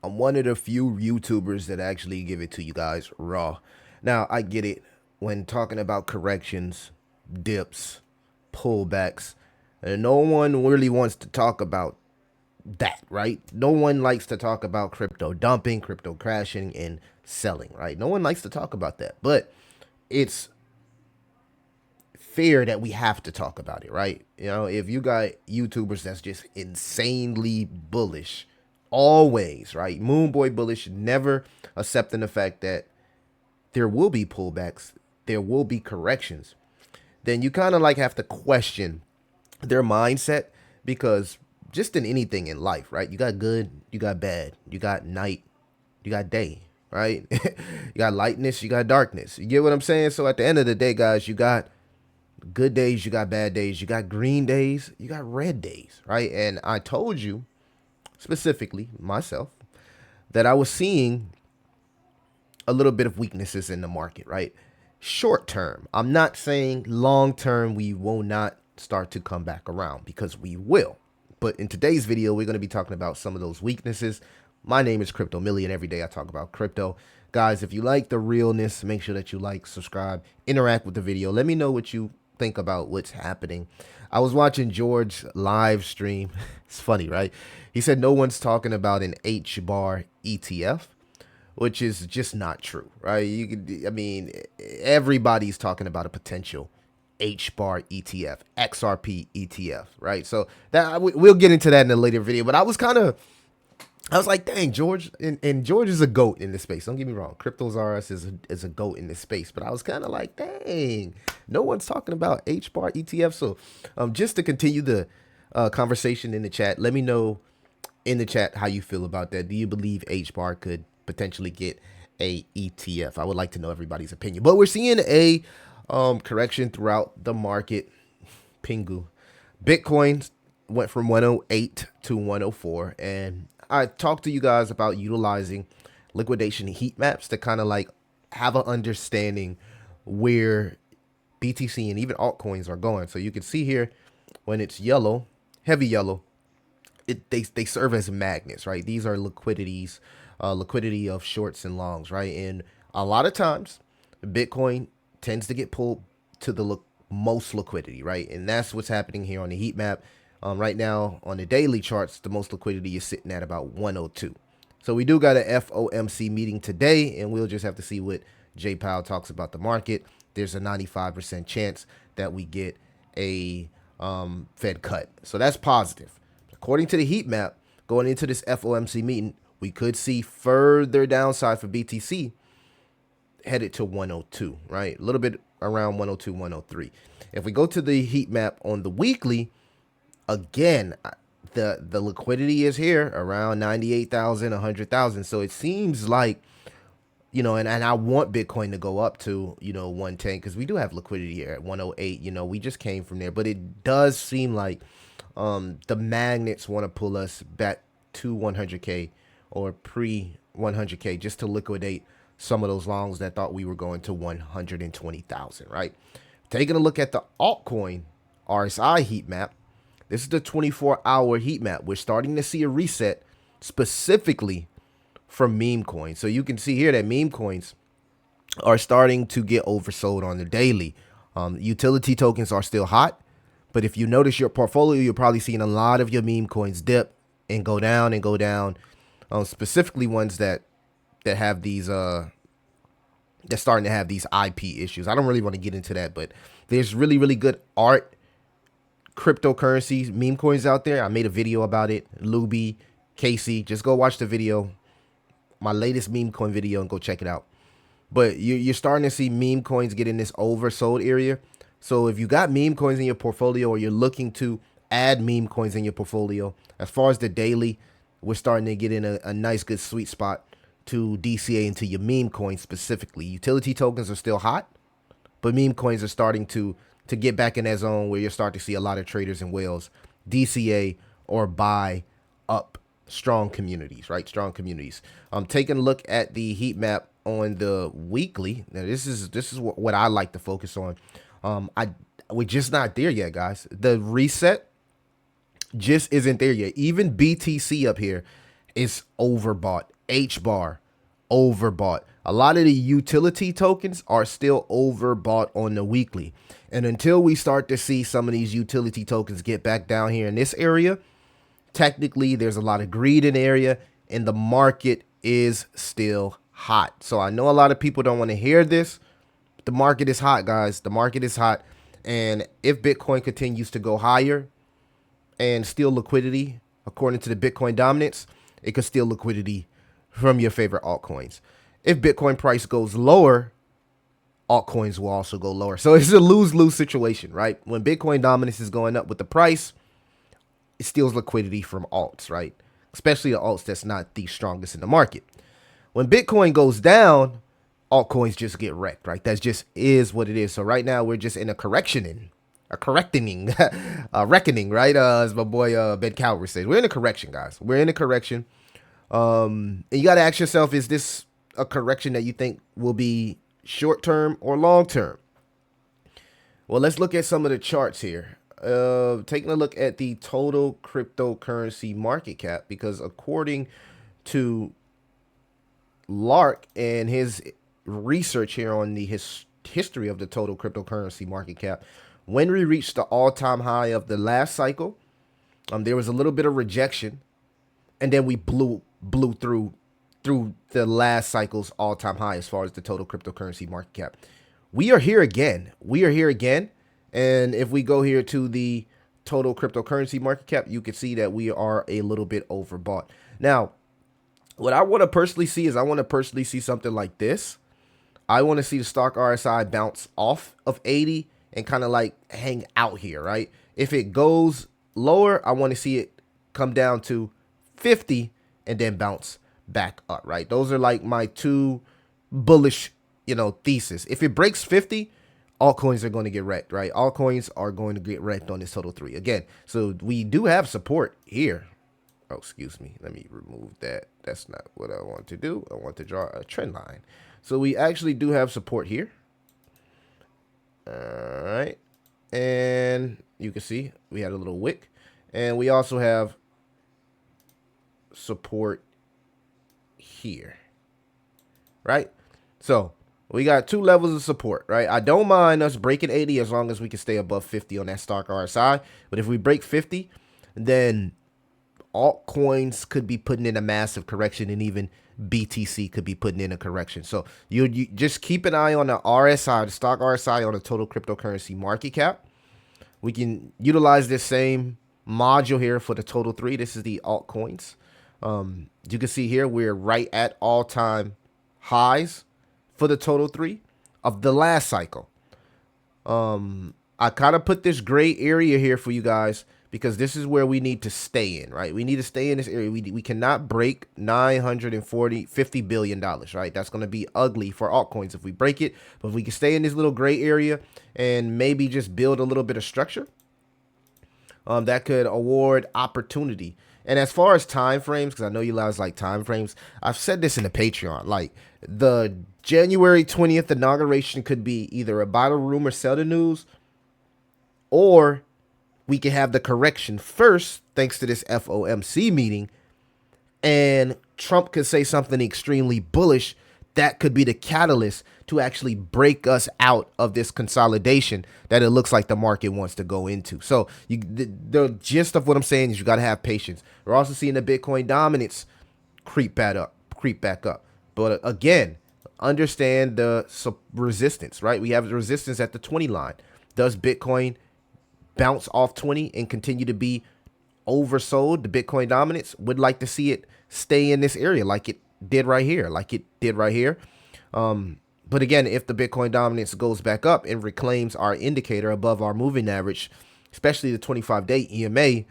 I'm one of the few YouTubers that actually give it to you guys raw. Now, I get it when talking about corrections, dips, pullbacks, and no one really wants to talk about that, right? No one likes to talk about crypto dumping, crypto crashing, and selling, right? No one likes to talk about that. But it's fair that we have to talk about it, right? You know, if you got YouTubers that's just insanely bullish, always, right? Moonboy bullish, never accepting the fact that there will be pullbacks, there will be corrections, then you kind of like have to question their mindset because just in anything in life, right? You got good, you got bad, you got night, you got day, right? You got lightness, you got darkness. You get what I'm saying? So at the end of the day, guys, you got good days, you got bad days, you got green days, you got red days, right? And I told you specifically myself that I was seeing a little bit of weaknesses in the market, right? Short term. I'm not saying long term we will not start to come back around because we will. But in today's video, we're going to be talking about some of those weaknesses. My name is Crypto Million. Every day I talk about crypto. Guys, if you like the realness, make sure that you like, subscribe, interact with the video. Let me know what you think about what's happening. I was watching George live stream. It's funny, right? He said no one's talking about an H bar ETF, which is just not true, right? You could, I mean, everybody's talking about a potential H bar ETF, XRP ETF, right? So that we'll get into that in a later video. But I was like, dang, George, and George is a goat in this space. Don't get me wrong, Cryptos R Us is a goat in this space. But I was kind of like, dang, no one's talking about H bar ETF. So just to continue the conversation in the chat, let me know in the chat how you feel about that. Do you believe H bar could potentially get a ETF? I would like to know everybody's opinion. But we're seeing a correction throughout the market. Pingu. Bitcoin went from 108 to 104. And I talked to you guys about utilizing liquidation heat maps to kind of like have an understanding where BTC and even altcoins are going. So you can see here when it's yellow, heavy yellow, they serve as magnets, right? These are liquidity of shorts and longs, right? And a lot of times, Bitcoin tends to get pulled to the most liquidity, right? And that's what's happening here on the heat map. Right now, on the daily charts, the most liquidity is sitting at about 102. So we do got a FOMC meeting today, and we'll just have to see what Jay Powell talks about the market. There's a 95% chance that we get a Fed cut. So that's positive. According to the heat map, going into this FOMC meeting, we could see further downside for BTC headed to 102, right? A little bit around 102, 103. If we go to the heat map on the weekly, again, the liquidity is here around 98,000, 100,000. So it seems like, you know, and I want Bitcoin to go up to, you know, 110 because we do have liquidity here at 108. You know, we just came from there, but it does seem like the magnets want to pull us back to 100K or pre 100K just to liquidate some of those longs that thought we were going to 120,000, right? Taking a look at the altcoin RSI heat map, this is the 24-hour heat map. We're starting to see a reset specifically from meme coins. So you can see here that meme coins are starting to get oversold on the daily. Utility tokens are still hot, but if you notice your portfolio, you're probably seeing a lot of your meme coins dip and go down and go down. Specifically ones that have these they're starting to have these IP issues. I don't really want to get into that, but there's really good art cryptocurrencies meme coins out there. I made a video about it. Luby, Casey, just go watch the video, my latest meme coin video, and go check it out. But you're starting to see meme coins get in this oversold area. So if you got meme coins in your portfolio or you're looking to add meme coins in your portfolio, as far as the daily, we're starting to get in a nice good sweet spot to DCA into your meme coins specifically. Utility tokens are still hot, but meme coins are starting to get back in that zone where you're starting to see a lot of traders and whales DCA or buy up strong communities, right? Strong communities. Taking a look at the heat map on the weekly. Now this is what I like to focus on. We're just not there yet, guys. The reset just isn't there yet. Even BTC up here is overbought. H bar, overbought. A lot of the utility tokens are still overbought on the weekly. And until we start to see some of these utility tokens get back down here in this area, technically there's a lot of greed in the area and the market is still hot. So I know a lot of people don't want to hear this. But the market is hot, guys. The market is hot. And if Bitcoin continues to go higher and steal liquidity, according to the Bitcoin dominance, it could steal liquidity from your favorite altcoins. If Bitcoin price goes lower, altcoins will also go lower. So it's a lose-lose situation, right? When Bitcoin dominance is going up with the price, it steals liquidity from alts, right? Especially the alts that's not the strongest in the market. When Bitcoin goes down, altcoins just get wrecked, right? That just is what it is. So right now we're just in a correcting, reckoning, right? As my boy Ben Coward says, we're in a correction, guys. We're in a correction. And you got to ask yourself, is this a correction that you think will be short term or long term? Well, let's look at some of the charts here. Taking a look at the total cryptocurrency market cap, because according to Lark and his research here on the history of the total cryptocurrency market cap, when we reached the all-time high of the last cycle, there was a little bit of rejection, and then we blew through the last cycle's all-time high as far as the total cryptocurrency market cap. We are here again. And if we go here to the total cryptocurrency market cap, you can see that we are a little bit overbought. Now, what I want to personally see is something like this. I want to see the stock RSI bounce off of 80 and kind of like hang out here, right? If it goes lower, I want to see it come down to 50 and then bounce back up, right? Those are like my two bullish, thesis. If it breaks 50, altcoins are going to get wrecked, right? Altcoins are going to get wrecked on this total 3 again. So we do have support here. Oh, excuse me. Let me remove that. That's not what I want to do. I want to draw a trend line. So we actually do have support here. All right. And you can see we had a little wick. And we also have support here. Right? So we got 2 levels of support, right? I don't mind us breaking 80 as long as we can stay above 50 on that stock RSI. But if we break 50, then altcoins could be putting in a massive correction, and even BTC could be putting in a correction. So you just keep an eye on the RSI, the stock RSI on the total cryptocurrency market cap. We can utilize this same module here for the total 3. This is the altcoins. You can see here we're right at all-time highs for the total 3 of the last cycle. I kind of put this gray area here for you guys because this is where we need to stay in, right? We need to stay in this area. We cannot break $50 billion, right? That's going to be ugly for altcoins if we break it. But if we can stay in this little gray area and maybe just build a little bit of structure, that could award opportunity. And as far as time frames, because I know you guys like time frames, I've said this in the Patreon, like the January 20th inauguration could be either a buy the rumor, sell the news, or we can have the correction first, thanks to this FOMC meeting, and Trump could say something extremely bullish. That could be the catalyst to actually break us out of this consolidation that it looks like the market wants to go into. So the gist of what I'm saying is you got to have patience. We're also seeing the Bitcoin dominance creep back up. But again, understand the resistance, right? We have the resistance at the 20 line. Does Bitcoin bounce off 20 and continue to be oversold? The Bitcoin dominance would like to see it stay in this area like it did right here, but again, if the Bitcoin dominance goes back up and reclaims our indicator above our moving average, especially the 25-day EMA,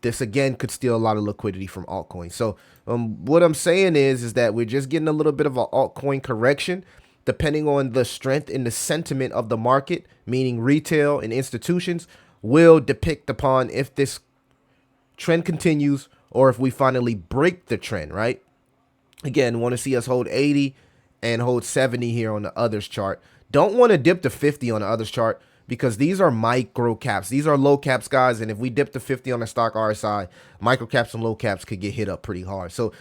this again could steal a lot of liquidity from altcoins. So what I'm saying is that we're just getting a little bit of an altcoin correction, depending on the strength and the sentiment of the market, meaning retail and institutions, will depict upon if this trend continues or if we finally break the trend, right? Again, want to see us hold 80 and hold 70 here on the others chart. Don't want to dip to 50 on the others chart because these are micro caps. These are low caps, guys. And if we dip to 50 on the stock RSI, micro caps and low caps could get hit up pretty hard. So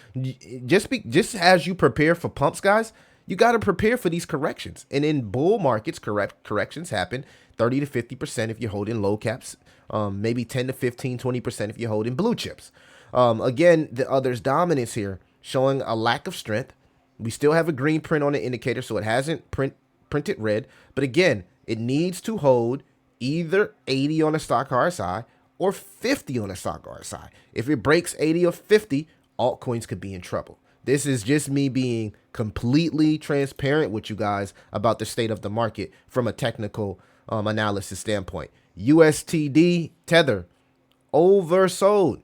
just as you prepare for pumps, guys, you got to prepare for these corrections. And in bull markets, corrections happen 30 to 50% if you're holding low caps, maybe 10 to 15, 20% if you're holding blue chips. Again, the other's dominance here showing a lack of strength. We still have a green print on the indicator, so it hasn't printed red. But again, it needs to hold either 80 on the stock RSI or 50 on the stock RSI. If it breaks 80 or 50, altcoins could be in trouble. This is just me being completely transparent with you guys about the state of the market from a technical analysis standpoint. USTD Tether oversold,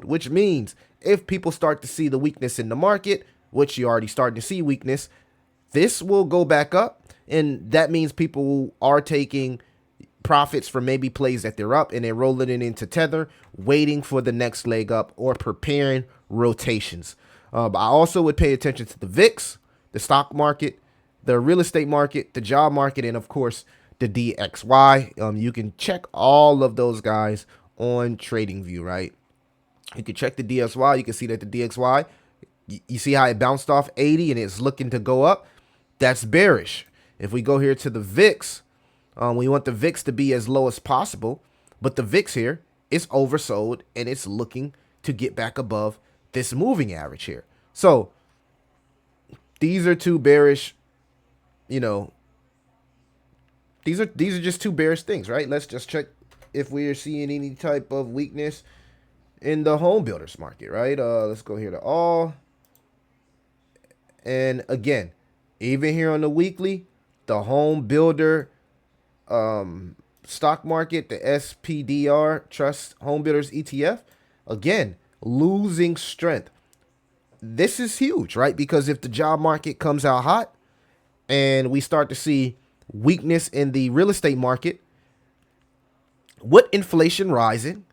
which means if people start to see the weakness in the market, which you already starting to see weakness, this will go back up. And that means people are taking profits from maybe plays that they're up and they're rolling it into Tether, waiting for the next leg up or preparing rotations. I also would pay attention to the VIX, the stock market, the real estate market, the job market, and of course, the DXY. You can check all of those guys on TradingView, right? You can check the DXY. You can see that the DXY, you see how it bounced off 80 and it's looking to go up. That's bearish. If we go here to the VIX, we want the VIX to be as low as possible, but the VIX here is oversold and it's looking to get back above this moving average here. So these are two bearish, these are just two bearish things, right? Let's just check if we are seeing any type of weakness in the home builders market, right? Let's go here to all. And again, even here on the weekly, the home builder stock market, the SPDR Trust Home Builders ETF, again, losing strength. This is huge, right? Because if the job market comes out hot and we start to see weakness in the real estate market, with inflation rising,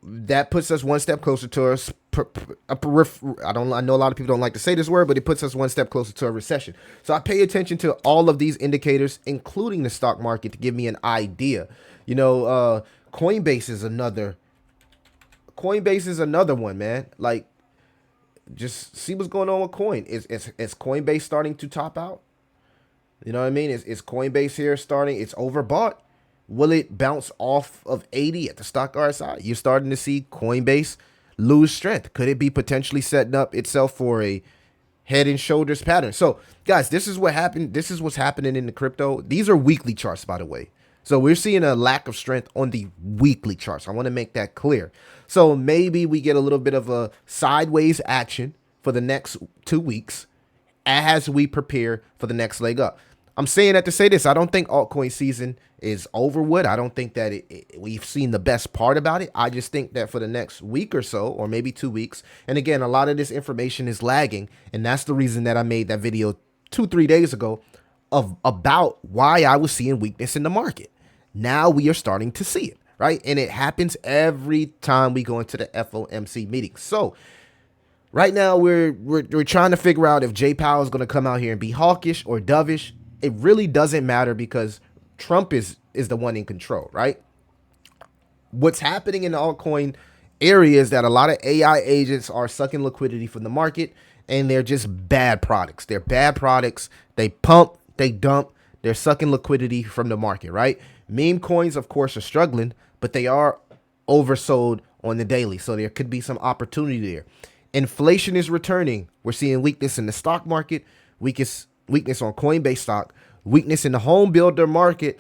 that puts us one step closer to I know a lot of people don't like to say this word, but it puts us one step closer to a recession. So I pay attention to all of these indicators, including the stock market, to give me an idea. Coinbase is another one, man. Like, just see what's going on with Coin. Is Coinbase starting to top out? You know what I mean? Is Coinbase here starting? It's overbought. Will it bounce off of 80 at the stock RSI? You're starting to see Coinbase lose strength. Could it be potentially setting up itself for a head and shoulders pattern? So, guys, this is what happened. This is what's happening in the crypto. These are weekly charts, by the way. So we're seeing a lack of strength on the weekly charts. I want to make that clear. So maybe we get a little bit of a sideways action for the next 2 weeks as we prepare for the next leg up. I'm saying that to say this. I don't think altcoin season is over with. I don't think that we've seen the best part about it. I just think that for the next week or so, or maybe 2 weeks, and again, a lot of this information is lagging, and that's the reason that I made that video 2-3 days ago about why I was seeing weakness in the market. Now we are starting to see it, right? And it happens every time we go into the FOMC meeting. So right now we're trying to figure out if Jay Powell is going to come out here and be hawkish or dovish. It really doesn't matter because Trump is the one in control, right? What's happening in the altcoin area is that a lot of AI agents are sucking liquidity from the market, and they're just bad products. They're bad products. They pump, they dump, they're sucking liquidity from the market, right? Meme coins, of course, are struggling, but they are oversold on the daily, so there could be some opportunity there. Inflation is returning. We're seeing weakness in the stock market, weakness on Coinbase stock, weakness in the home builder market.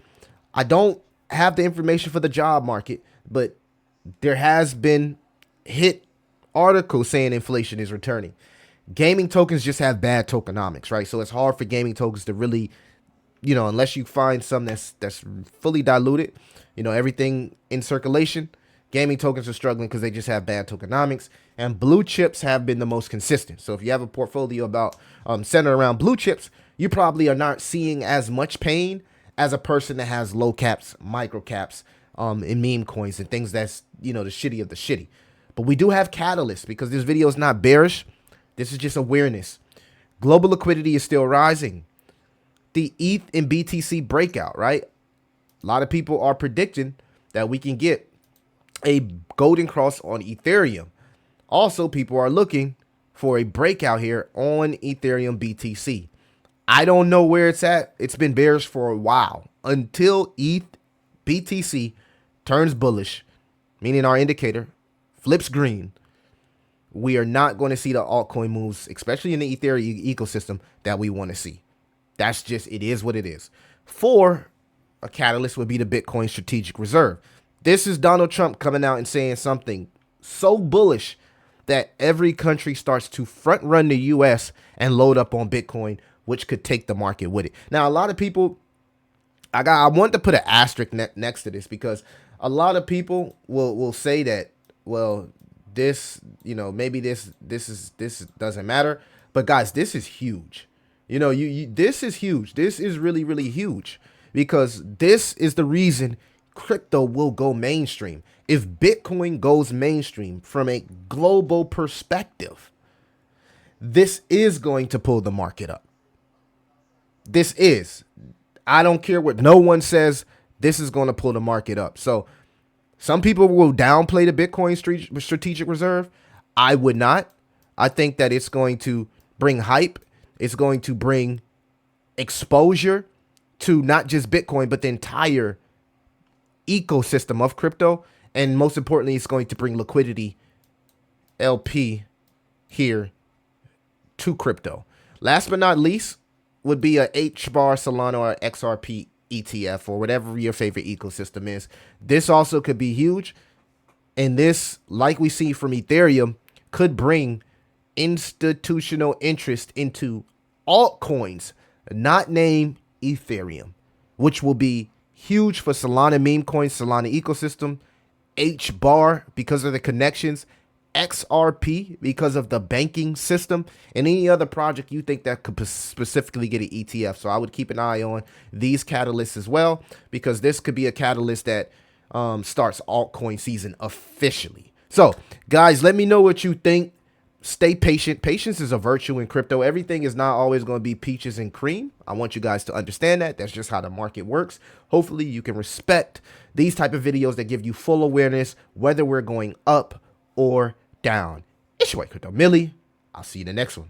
I don't have the information for the job market, but there has been hit articles saying inflation is returning. Gaming tokens just have bad tokenomics, right? So it's hard for gaming tokens to really, unless you find some that's fully diluted, everything in circulation. Gaming tokens are struggling because they just have bad tokenomics, and blue chips have been the most consistent. So if you have a portfolio about centered around blue chips, you probably are not seeing as much pain as a person that has low caps, micro caps, and meme coins and things that's the shitty of the shitty. But we do have catalysts because this video is not bearish. This is just awareness. Global liquidity is still rising. the ETH and BTC breakout, right? A lot of people are predicting that we can get a golden cross on Ethereum. Also, people are looking for a breakout here on Ethereum BTC. I don't know where it's at. It's been bearish for a while. Until ETH BTC turns bullish, meaning our indicator flips green, we are not going to see the altcoin moves, especially in the Ethereum ecosystem, that we want to see. That's just, it is what it is. For a catalyst would be the Bitcoin strategic reserve. This is Donald Trump coming out and saying something so bullish that every country starts to front run the US and load up on Bitcoin, which could take the market with it. Now, a lot of people, I want to put an asterisk next to this, because a lot of people will say that, well, this, you know, maybe this doesn't matter. But guys, this is huge. You know, this is huge. This is really, really huge, because this is the reason crypto will go mainstream. If Bitcoin goes mainstream from a global perspective, this is going to pull the market up. This is. I don't care what no one says. This is going to pull the market up. So some people will downplay the Bitcoin strategic reserve. I would not. I think that it's going to bring hype. It's going to bring exposure to not just Bitcoin, but the entire ecosystem of crypto. And most importantly, it's going to bring liquidity, LP, here to crypto. Last but not least would be a HBAR, Solana, or XRP ETF, or whatever your favorite ecosystem is. This also could be huge. And this, like we see from Ethereum, could bring institutional interest into altcoins, not named Ethereum, which will be huge for Solana meme coins, Solana ecosystem, HBAR because of the connections, XRP because of the banking system, and any other project you think that could specifically get an ETF. So I would keep an eye on these catalysts as well, because this could be a catalyst that starts altcoin season officially. So guys, let me know what you think. Stay patient. Patience is a virtue in crypto. Everything is not always going to be peaches and cream. I want you guys to understand that. That's just how the market works. Hopefully you can respect these type of videos that give you full awareness, whether we're going up or down. It's your boy Crypto Millie. I'll see you in the next one.